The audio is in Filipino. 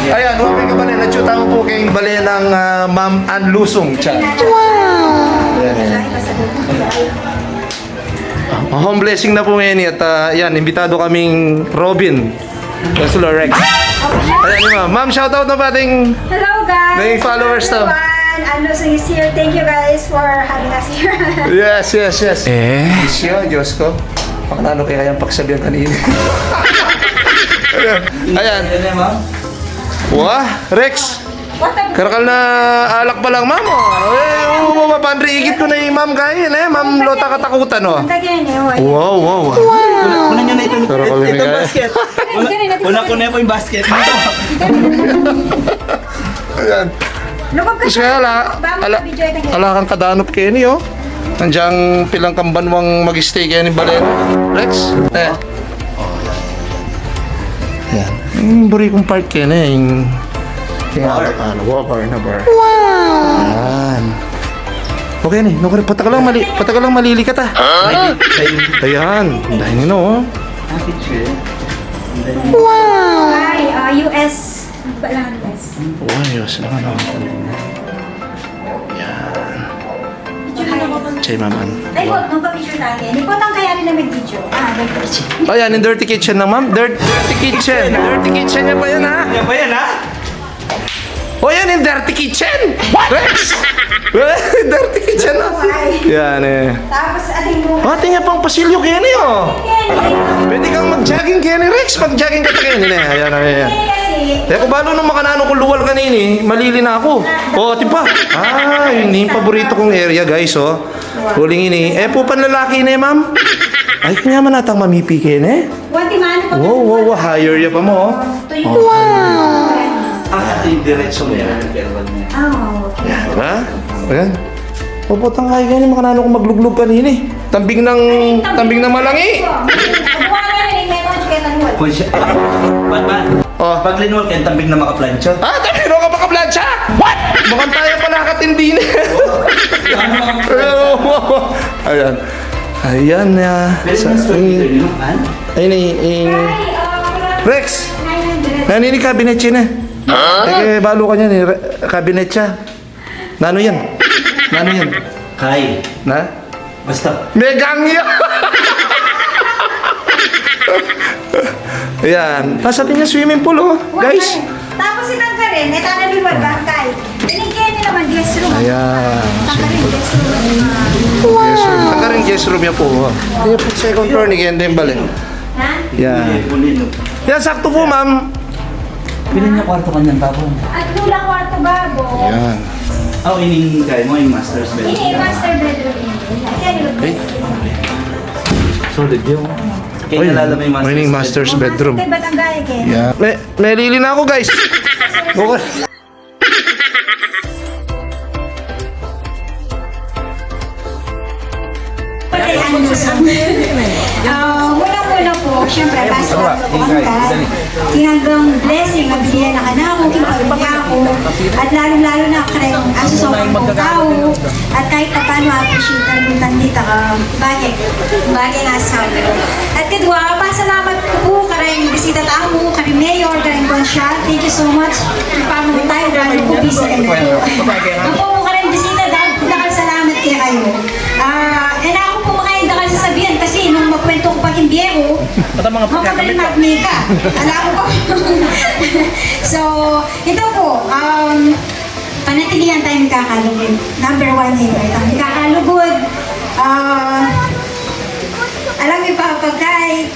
Ayan, okay ka bale. Nachuta mo po kayong bale ng Ma'am Ann Lusong Chan. Wow! Ayan. Home blessing na po ngayon at yan, imbitado kaming Robin. Wrestler Rex. Ayan ni Ma'am. Ma'am, shoutout na ba ating Hello guys! may followers to? Ano is here. Thank you guys for having us here. Yes. Diyos ko. Pakanano kaya yung pagsabihan kanina. Ayan. Wah, Rex. Karakal na alak pa lang, ma'am. Mapandriigit ko na yung ma'am kain, Ma'am Lota Katakutan, oh. Wow. Una nyo na ito. Karakal na Itong basket. Una ko na po yung basket. Ayan. Kasi ala kang kadanop kayo niyo. Nandiyan pilang kambanwang mag-stay kayo ni Balen. Rex? Yan. Yung buri kong part kayo na yung... Bar na bar. Wow! Yan. Okay na, patagal lang malili ka ta. Ayan. Dahil nino, oh. Wow! Hi, US. US. Ayos naman, oh. Chay maman. Ay, huwag nung pa-picture natin. Hindi po tang kaya rin na mag-video. Dirty. Ayan, yung dirty kitchen na, ma'am. Dirty kitchen. Dirty kitchen niya pa yan, ha? Yan ba yan, ha? O yan, yung dirty kitchen! Rex! Dirty kitchen, ha? Yan, Tapos, ating mo. Ate niya pang pasilyo kaya niyo. Pwede kang mag-jogging kaya ni Rex. Mag-jogging ka kaya niya. Ayan. Kasi, Kung balo nung makanano kong luwal kanini, malili na ako. O, ati pa. Yun yung paborito kong area, guys, oh. Huling ini. Po panlalaki na, ma'am. Ay, kanya man natang mamipi kayo, Wanti man pa. Wow. Higher ya pa mo, oh. Wow! Ito yung diretso mo yan. Oh, okay. Yan, diba? Ayan. Puputang kayo ganyan, makanano kong magluglog kanini. Tambing ng malangi. Kung siya... Batman, Oh. pag linwal kayo, tambing na makaplansya. Tambing ka pa ka-plancha? What? Mukhang tayo pala katindi na. Ayan. Ayan na. Ayun Rex! Nanini cabinet siya na. Balo ka niyan cabinet siya. Nano yan? Kay, Na? basta. Megang yan! Ayan. Nasa atin yung swimming pool, oh. Guys. Tapos itang ka rin, ito na liwag bangkay. Binigyan niya naman guest room. Ayan. Itang ka rin guest room. Guest room. Ang karing guest room niya po, oh. Yung po second floor ni Gende yung balik. Ha? Yan. Bulin. Yan, sakto po, ma'am. Pilin niya kwarto kanyang tapon. At lula kwarto bago. Yan. Ining guy mo, yung master's Ini bedroom. master bedroom ini. Okay. Solid yun. Kaya nalala mo yung master's May master's bedroom. Kay Batanggay kay. Yan. May lili na ako, guys. Okay. Una po, syempre, pasok ako po ang hanggang blessing, magbigyan na ka na ako, kinakabigyan ako, at lalong-lalo na karayong asusawang kong tao, at kahit pa paano appreciate ka rin tandita ka, bagay nga sa akin. At kadwa, pasalamat ko po karayong bisita tao mo, karayong mayor, karayong Bonsya, thank you so much. Ipamang tayo, dahil po busy kayo po. Ang po mo karayong bisita, dahil salamat kaya kayo. And ako po makahindakal sasabihan kasi nung magkwento ko pag imbiyero, mapagaling magmeka. Alam ko po. So, ito po, panatilihan tayo nagkakalugod. Number 1 yun. Nagkakalugod. Alam mo pa, pagkay,